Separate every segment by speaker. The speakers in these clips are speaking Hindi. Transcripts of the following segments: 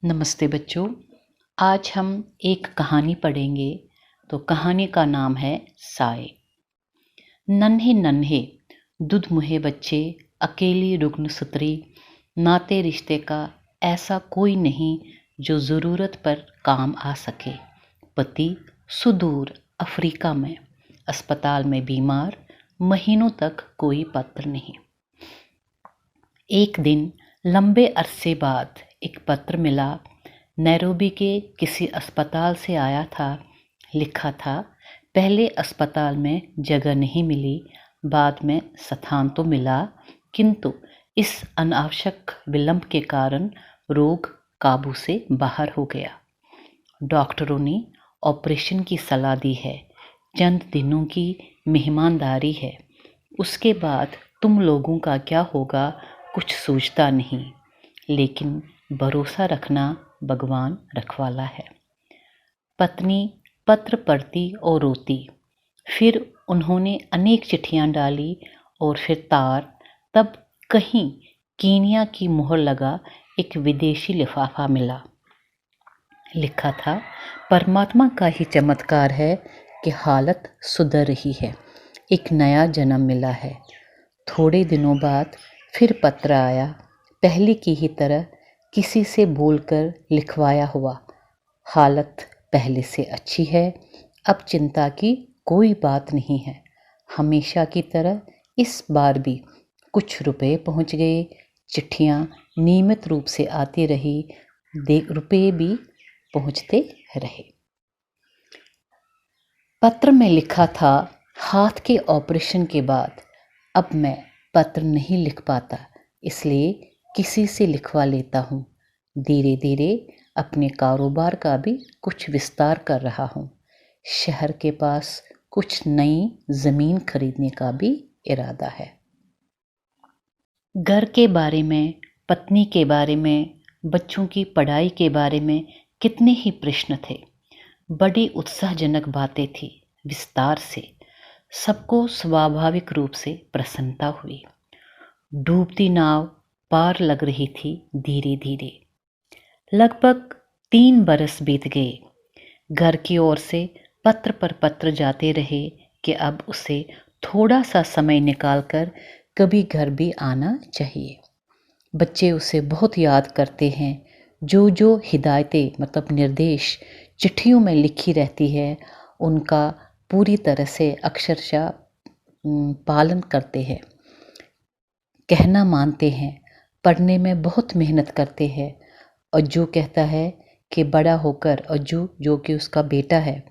Speaker 1: नमस्ते बच्चों। आज हम एक कहानी पढ़ेंगे। तो कहानी का नाम है साए। नन्हे नन्हे दुधमुहे बच्चे, अकेली रुग्ण सुतरी, नाते रिश्ते का ऐसा कोई नहीं जो ज़रूरत पर काम आ सके। पति सुदूर अफ्रीका में, अस्पताल में बीमार, महीनों तक कोई पत्र नहीं। एक दिन लंबे अरसे बाद एक पत्र मिला। नैरोबी के किसी अस्पताल से आया था। लिखा था, पहले अस्पताल में जगह नहीं मिली, बाद में स्थान तो मिला, किंतु इस अनावश्यक विलंब के कारण रोग काबू से बाहर हो गया। डॉक्टरों ने ऑपरेशन की सलाह दी है। चंद दिनों की मेहमानदारी है, उसके बाद तुम लोगों का क्या होगा कुछ सूझता नहीं, लेकिन भरोसा रखना, भगवान रखवाला है। पत्नी पत्र पढ़ती और रोती। फिर उन्होंने अनेक चिट्ठियां डाली और फिर तार। तब कहीं कीनिया की मोहर लगा एक विदेशी लिफाफा मिला। लिखा था, परमात्मा का ही चमत्कार है कि हालत सुधर रही है, एक नया जन्म मिला है। थोड़े दिनों बाद फिर पत्र आया, पहले की ही तरह, किसी से बोलकर लिखवाया हुआ। हालत पहले से अच्छी है, अब चिंता की कोई बात नहीं है। हमेशा की तरह इस बार भी कुछ रुपए पहुंच गए। चिट्ठियां नियमित रूप से आती रही, रुपए भी पहुंचते रहे। पत्र में लिखा था, हाथ के ऑपरेशन के बाद अब मैं पत्र नहीं लिख पाता, इसलिए किसी से लिखवा लेता हूँ। धीरे धीरे अपने कारोबार का भी कुछ विस्तार कर रहा हूँ। शहर के पास कुछ नई ज़मीन खरीदने का भी इरादा है। घर के बारे में, पत्नी के बारे में, बच्चों की पढ़ाई के बारे में कितने ही प्रश्न थे। बड़ी उत्साहजनक बातें थी। विस्तार से सबको स्वाभाविक रूप से प्रसन्नता हुई। डूबती नाव पार लग रही थी धीरे धीरे। लगभग 3 बरस बीत गए। घर की ओर से पत्र पर पत्र जाते रहे कि अब उसे थोड़ा सा समय निकालकर कभी घर भी आना चाहिए। बच्चे उसे बहुत याद करते हैं। जो जो हिदायतें मतलब निर्देश चिट्ठियों में लिखी रहती है, उनका पूरी तरह से अक्षरशः पालन करते हैं, कहना मानते हैं, पढ़ने में बहुत मेहनत करते हैं। और जो कहता है कि बड़ा होकर, और जो कि उसका बेटा है,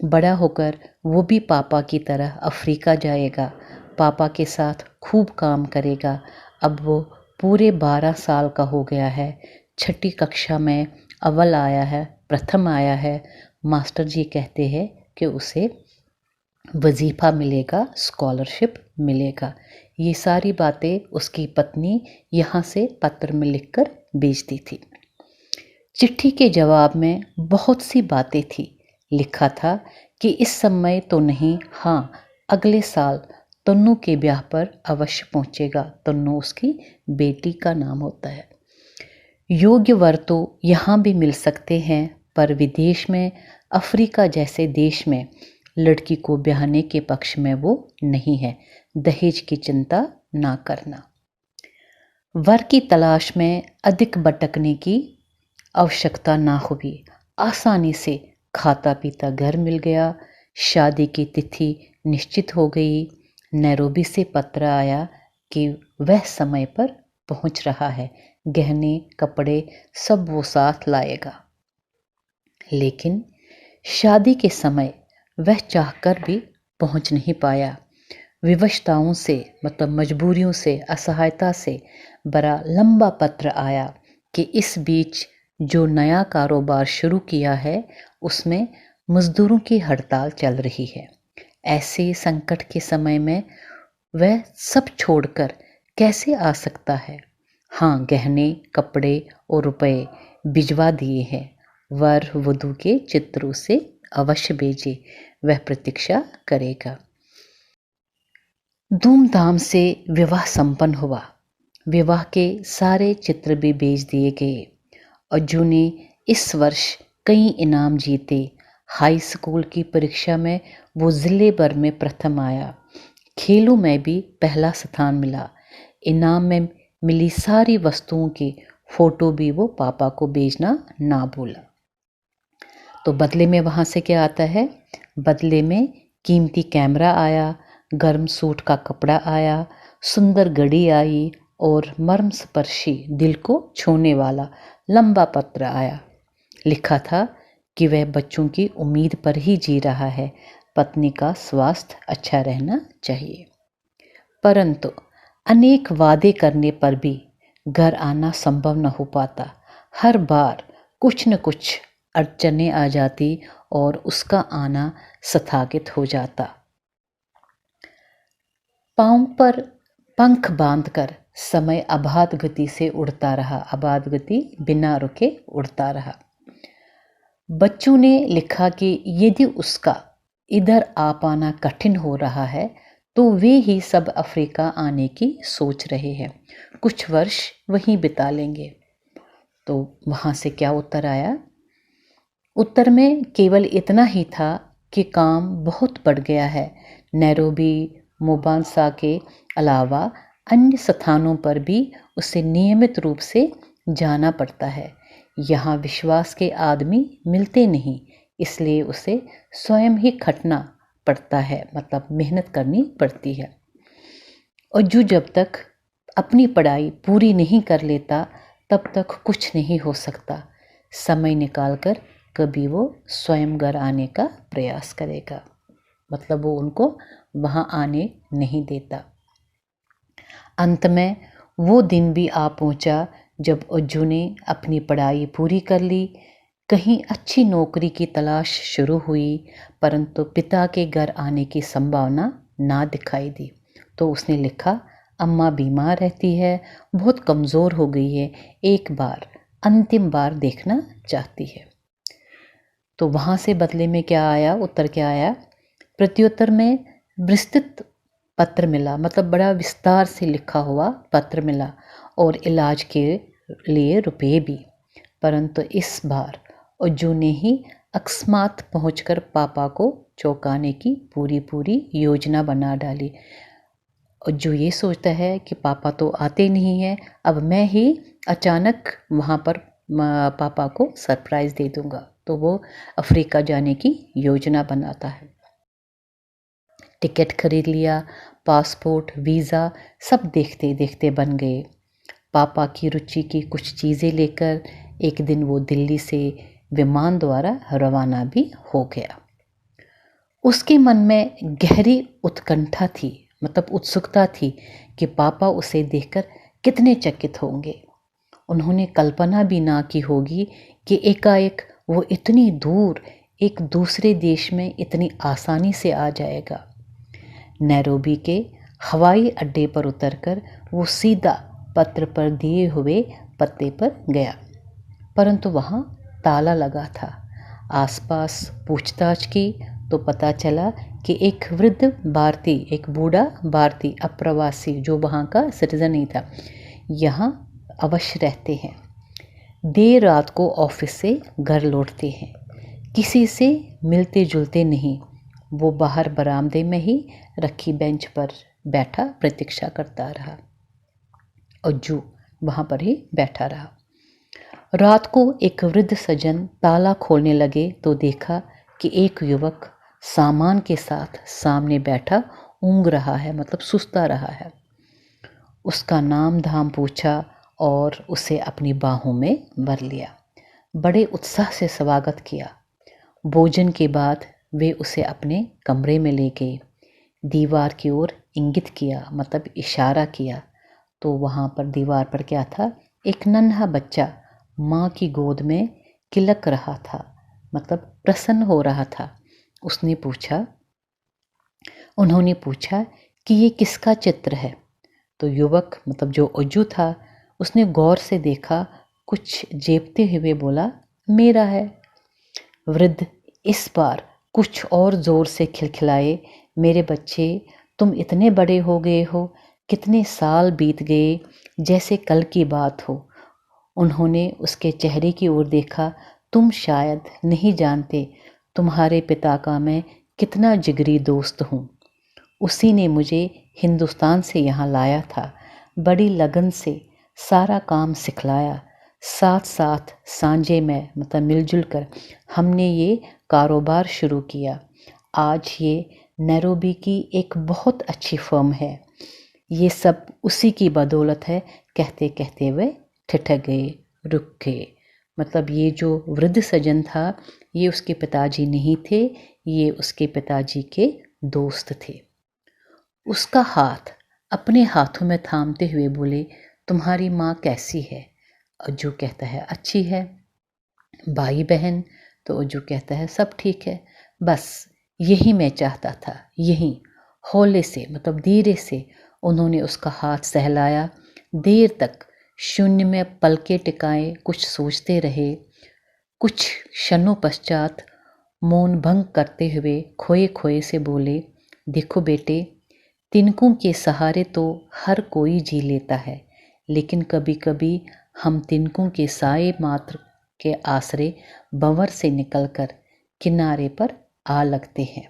Speaker 1: बड़ा होकर वो भी पापा की तरह अफ्रीका जाएगा, पापा के साथ खूब काम करेगा। अब वो पूरे 12 साल का हो गया है, 6ठी कक्षा में अव्वल आया है, प्रथम आया है। मास्टर जी कहते हैं कि उसे वजीफ़ा मिलेगा, स्कॉलरशिप मिलेगा। ये सारी बातें उसकी पत्नी यहाँ से पत्र में लिखकर भेजती थी। चिट्ठी के जवाब में बहुत सी बातें थी। लिखा था कि इस समय तो नहीं, हाँ अगले साल तन्नू के ब्याह पर अवश्य पहुँचेगा। तन्नू उसकी बेटी का नाम होता है। योग्य वर तो यहाँ भी मिल सकते हैं, पर विदेश में, अफ्रीका जैसे देश में लड़की को ब्याहने के पक्ष में वो नहीं है। दहेज की चिंता ना करना। वर की तलाश में अधिक भटकने की आवश्यकता ना हुई। आसानी से खाता पीता घर मिल गया। शादी की तिथि निश्चित हो गई। नैरोबी से पत्र आया कि वह समय पर पहुंच रहा है, गहने कपड़े सब वो साथ लाएगा। लेकिन शादी के समय वह चाहकर भी पहुंच नहीं पाया। विवशताओं से मतलब मजबूरियों से, असहायता से बड़ा लंबा पत्र आया कि इस बीच जो नया कारोबार शुरू किया है उसमें मजदूरों की हड़ताल चल रही है। ऐसे संकट के समय में वह सब छोड़कर कैसे आ सकता है। हाँ, गहने कपड़े और रुपए भिजवा दिए हैं। वर वधू के चित्रों से अवश्य भेजे, वह प्रतीक्षा करेगा। धूमधाम से विवाह संपन्न हुआ। विवाह के सारे चित्र भी भेज दिए गए अज्जू ने इस वर्ष कई इनाम जीते। हाई स्कूल की परीक्षा में वो ज़िले भर में प्रथम आया। खेलों में भी पहला स्थान मिला। इनाम में मिली सारी वस्तुओं के फोटो भी वो पापा को भेजना ना भूला। तो बदले में वहाँ से क्या आता है? बदले में कीमती कैमरा आया, गर्म सूट का कपड़ा आया, सुंदर घड़ी आई और मर्मस्पर्शी दिल को छूने वाला लंबा पत्र आया। लिखा था कि वह बच्चों की उम्मीद पर ही जी रहा है, पत्नी का स्वास्थ्य अच्छा रहना चाहिए। परंतु अनेक वादे करने पर भी घर आना संभव न हो पाता। हर बार कुछ न कुछ अड़चनें आ जाती और उसका आना स्थगित हो जाता। पाँव पर पंख बांधकर समय अबाध गति से उड़ता रहा, अबाध गति बिना रुके उड़ता रहा। बच्चों ने लिखा कि यदि उसका इधर आ पाना कठिन हो रहा है तो वे ही सब अफ्रीका आने की सोच रहे हैं, कुछ वर्ष वहीं बिता लेंगे। तो वहाँ से क्या उत्तर आया? उत्तर में केवल इतना ही था कि काम बहुत बढ़ गया है। नैरोबी, मोम्बासा के अलावा अन्य स्थानों पर भी उसे नियमित रूप से जाना पड़ता है। यहाँ विश्वास के आदमी मिलते नहीं, इसलिए उसे स्वयं ही खटना पड़ता है, मतलब मेहनत करनी पड़ती है। और जो जब तक अपनी पढ़ाई पूरी नहीं कर लेता तब तक कुछ नहीं हो सकता। समय निकालकर कभी वो स्वयं घर आने का प्रयास करेगा, मतलब वो उनको वहाँ आने नहीं देता। अंत में वो दिन भी आ पहुँचा जब अज्जू ने अपनी पढ़ाई पूरी कर ली। कहीं अच्छी नौकरी की तलाश शुरू हुई, परंतु पिता के घर आने की संभावना ना दिखाई दी। तो उसने लिखा, अम्मा बीमार रहती है, बहुत कमज़ोर हो गई है, एक बार अंतिम बार देखना चाहती है। तो वहाँ से बदले में क्या आया? उत्तर क्या आया? प्रत्युत्तर में विस्तृत पत्र मिला, मतलब बड़ा विस्तार से लिखा हुआ पत्र मिला और इलाज के लिए रुपए भी। परंतु इस बार अज्जू ने ही अकस्मात पहुंचकर पापा को चौंकाने की पूरी योजना बना डाली। अज्जू ये सोचता है कि पापा तो आते नहीं हैं, अब मैं ही अचानक वहाँ पर पापा को सरप्राइज़ दे दूँगा। तो वो अफ्रीका जाने की योजना बनाता है। टिकट खरीद लिया, पासपोर्ट, वीज़ा सब देखते देखते बन गए। पापा की रुचि की कुछ चीज़ें लेकर एक दिन वो दिल्ली से विमान द्वारा रवाना भी हो गया। उसके मन में गहरी उत्कंठा थी, मतलब उत्सुकता थी कि पापा उसे देखकर कितने चकित होंगे। उन्होंने कल्पना भी ना की होगी कि एकाएक वो इतनी दूर एक दूसरे देश में इतनी आसानी से आ जाएगा। नैरोबी के हवाई अड्डे पर उतरकर वो सीधा पत्र पर दिए हुए पते पर गया, परंतु वहाँ ताला लगा था। आसपास पूछताछ की तो पता चला कि एक वृद्ध भारतीय, एक बूढ़ा भारतीय अप्रवासी जो वहाँ का सिटीजन ही था, यहाँ अवश्य रहते हैं। देर रात को ऑफिस से घर लौटते हैं, किसी से मिलते जुलते नहीं। वो बाहर बरामदे में ही रखी बेंच पर बैठा प्रतीक्षा करता रहा। अज्जू वहाँ पर ही बैठा रहा। रात को एक वृद्ध सज्जन ताला खोलने लगे तो देखा कि एक युवक सामान के साथ सामने बैठा ऊँघ रहा है, मतलब सुस्ता रहा है। उसका नाम धाम पूछा और उसे अपनी बाहों में भर लिया। बड़े उत्साह से स्वागत किया। भोजन के बाद वे उसे अपने कमरे में ले गए। दीवार की ओर इंगित किया, मतलब इशारा किया, तो वहाँ पर दीवार पर क्या था? एक नन्हा बच्चा माँ की गोद में किलक रहा था, मतलब प्रसन्न हो रहा था। उन्होंने पूछा कि ये किसका चित्र है? तो युवक, मतलब जो अज्जू था, उसने गौर से देखा, कुछ जेबते हुए बोला, मेरा है। वृद्ध इस बार कुछ और जोर से खिलखिलाए, मेरे बच्चे, तुम इतने बड़े हो गए हो, कितने साल बीत गए, जैसे कल की बात हो। उन्होंने उसके चेहरे की ओर देखा। तुम शायद नहीं जानते तुम्हारे पिता का मैं कितना जिगरी दोस्त हूँ। उसी ने मुझे हिंदुस्तान से यहाँ लाया था, बड़ी लगन से सारा काम सिखलाया। साथ साथ सांझे में मतलब मिलजुल कर हमने ये कारोबार शुरू किया। आज ये नैरोबी की एक बहुत अच्छी फर्म है। ये सब उसी की बदौलत है। कहते कहते वे ठिठक गए, रुक गए। मतलब ये जो वृद्ध सज्जन था, ये उसके पिताजी नहीं थे, ये उसके पिताजी के दोस्त थे। उसका हाथ अपने हाथों में थामते हुए बोले, तुम्हारी माँ कैसी है? अज्जू कहता है अच्छी है। भाई बहन? तो अज्जू कहता है सब ठीक है। बस यही मैं चाहता था। यही हौले से मतलब धीरे से उन्होंने उसका हाथ सहलाया। देर तक शून्य में पलके टिकाए कुछ सोचते रहे। कुछ क्षणों पश्चात मौन भंग करते हुए खोए खोए से बोले, देखो बेटे, तिनकों के सहारे तो हर कोई जी लेता है, लेकिन कभी कभी हम तिनकों के साए मात्र के आसरे भंवर से निकलकर किनारे पर आ लगते हैं।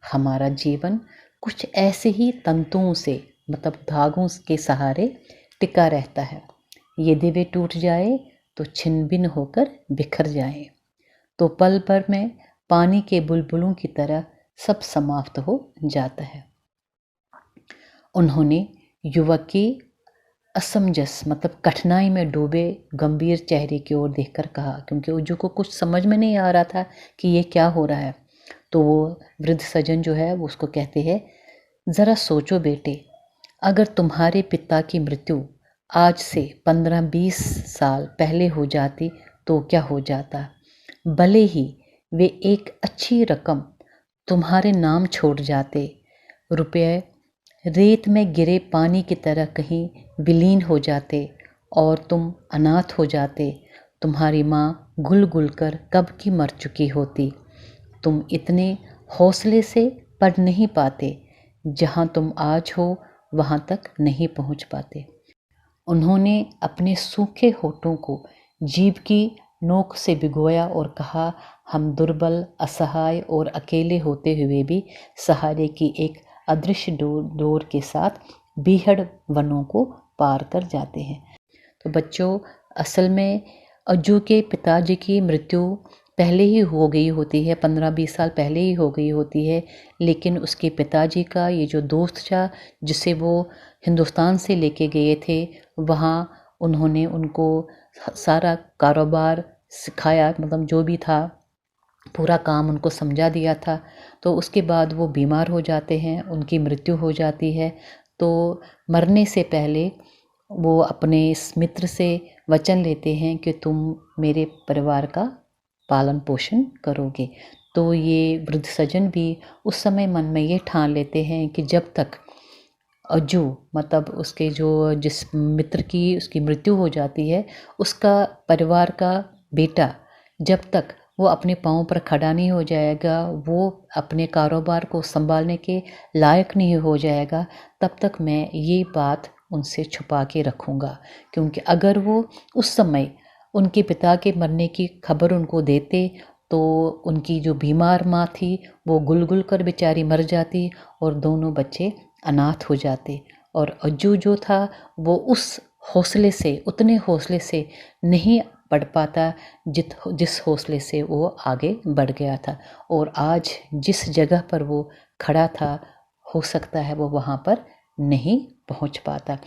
Speaker 1: हमारा जीवन कुछ ऐसे ही तंतुओं से मतलब धागों के सहारे टिका रहता है। यदि वे टूट जाए तो छिन्न भिन्न होकर बिखर जाए, तो पल भर में पानी के बुलबुलों की तरह सब समाप्त हो जाता है। उन्होंने युवक की असमंजस मतलब कठिनाई में डूबे गंभीर चेहरे की ओर देखकर कहा, क्योंकि उज्जू को कुछ समझ में नहीं आ रहा था कि ये क्या हो रहा है। तो वो वृद्ध सज्जन जो है वो उसको कहते हैं, ज़रा सोचो बेटे, अगर तुम्हारे पिता की मृत्यु आज से 15-20 साल पहले हो जाती तो क्या हो जाता। भले ही वे एक अच्छी रकम तुम्हारे नाम छोड़ जाते, रुपये रेत में गिरे पानी की तरह कहीं विलीन हो जाते और तुम अनाथ हो जाते। तुम्हारी माँ घुल घुल कर कब की मर चुकी होती। तुम इतने हौसले से पढ़ नहीं पाते, जहाँ तुम आज हो वहाँ तक नहीं पहुँच पाते। उन्होंने अपने सूखे होठों को जीभ की नोक से भिगोया और कहा, हम दुर्बल, असहाय और अकेले होते हुए भी सहारे की एक अदृश्य डोर के साथ बीहड़ वनों को पार कर जाते हैं। तो बच्चों, असल में अज्जू के पिताजी की मृत्यु पहले ही हो गई होती है, 15-20 साल पहले ही हो गई होती है, लेकिन उसके पिताजी का ये जो दोस्त था जिसे वो हिंदुस्तान से लेके गए थे, वहाँ उन्होंने उनको सारा कारोबार सिखाया, मतलब जो भी था पूरा काम उनको समझा दिया था। तो उसके बाद वो बीमार हो जाते हैं, उनकी मृत्यु हो जाती है। तो मरने से पहले वो अपने इस मित्र से वचन लेते हैं कि तुम मेरे परिवार का पालन पोषण करोगे। तो ये वृद्ध सज्जन भी उस समय मन में ये ठान लेते हैं कि जब तक अज्जू मतलब उसके जो जिस मित्र की उसकी मृत्यु हो जाती है, उसका परिवार का बेटा जब तक वो अपने पाँव पर खड़ा नहीं हो जाएगा, वो अपने कारोबार को संभालने के लायक नहीं हो जाएगा, तब तक मैं ये बात उनसे छुपा के रखूँगा। क्योंकि अगर वो उस समय उनके पिता के मरने की खबर उनको देते तो उनकी जो बीमार माँ थी वो गुल गुल कर बेचारी मर जाती और दोनों बच्चे अनाथ हो जाते। और अज्जू जो था वो उस हौसले से, उतने हौसले से नहीं बढ़ पाता जिस हौसले से वो आगे बढ़ गया था। और आज जिस जगह पर वो खड़ा था, हो सकता है वो वहाँ पर नहीं पहुँच पाता।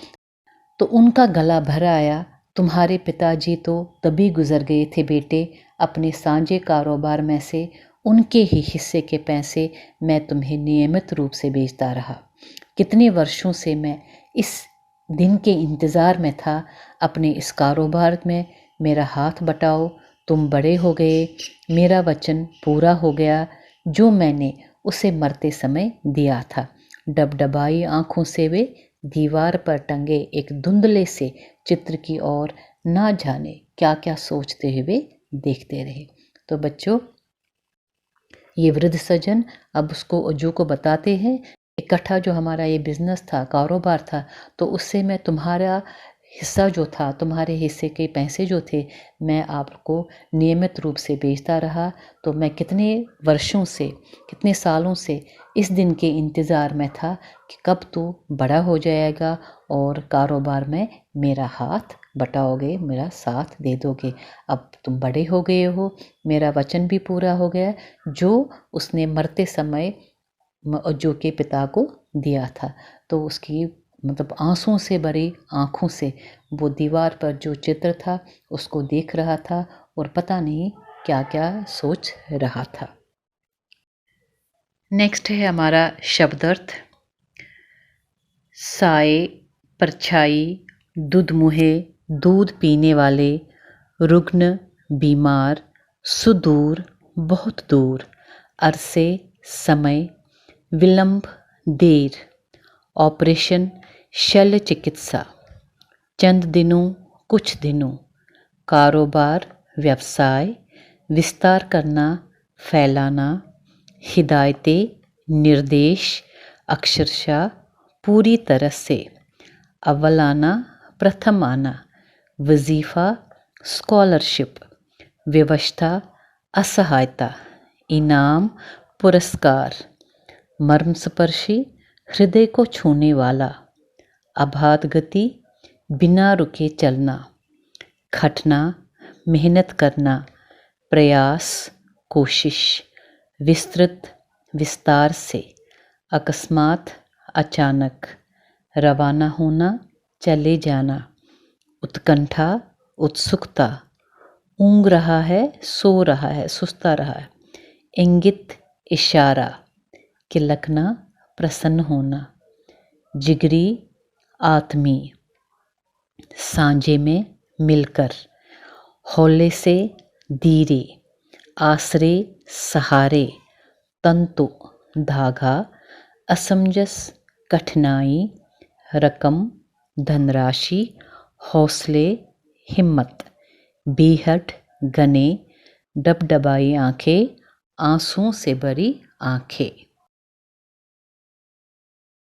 Speaker 1: तो उनका गला भर आया, तुम्हारे पिताजी तो तभी गुजर गए थे बेटे, अपने सांझे कारोबार में से उनके ही हिस्से के पैसे मैं तुम्हें नियमित रूप से बेचता रहा। कितने वर्षों से मैं इस दिन के इंतज़ार में था। अपने इस कारोबार में मेरा हाथ बटाओ, तुम बड़े हो गए, मेरा वचन पूरा हो गया जो मैंने उसे मरते समय दिया था। डबडबाई आंखों से वे दीवार पर टंगे एक धुंधले से चित्र की ओर ना जाने क्या क्या सोचते हुए देखते रहे। तो बच्चों, ये वृद्ध सज्जन अब उसको अज्जू को बताते हैं, इकट्ठा जो हमारा ये बिजनेस था, कारोबार था, तो उससे मैं तुम्हारा हिस्सा जो था, तुम्हारे हिस्से के पैसे जो थे, मैं आपको नियमित रूप से भेजता रहा। तो मैं कितने वर्षों से, कितने सालों से इस दिन के इंतज़ार में था कि कब तू बड़ा हो जाएगा और कारोबार में मेरा हाथ बटाओगे, मेरा साथ दे दोगे। अब तुम बड़े हो गए हो, मेरा वचन भी पूरा हो गया जो उसने मरते समय जो के पिता को दिया था। तो उसकी मतलब आंसुओं से भरी आंखों से वो दीवार पर जो चित्र था उसको देख रहा था और पता नहीं क्या क्या सोच रहा था। नेक्स्ट है हमारा शब्दार्थ। साए, परछाई, दुधमुहे, दूध पीने वाले, रुग्ण, बीमार, सुदूर, बहुत दूर, अरसे, समय, विलंब, देर, ऑपरेशन, शल्य चिकित्सा, चंद दिनों, कुछ दिनों, कारोबार, व्यवसाय, विस्तार करना, फैलाना, हिदायतें, निर्देश, अक्षरशः, पूरी तरह से, अव्वल आना, प्रथम आना, वजीफ़ा, स्कॉलरशिप, व्यवस्था, असहायता, इनाम, पुरस्कार, मर्मस्पर्शी, हृदय को छूने वाला, अबाध गति, बिना रुके चलना, खटना, मेहनत करना, प्रयास, कोशिश, विस्तृत, विस्तार से, अकस्मात, अचानक, रवाना होना, चले जाना, उत्कंठा, उत्सुकता, ऊँग रहा है, सो रहा है, सुस्ता रहा है, इंगित, इशारा, किलकना, प्रसन्न होना, जिगरी, आत्मीय, सांझे में, मिलकर, हौले से, धीरे, आसरे, सहारे, तंतु, धागा, असमंजस, कठिनाई, रकम, धनराशि, हौसले, हिम्मत, बेहद, घने, डबडबाई आंखें, आंसुओं से भरी आंखें।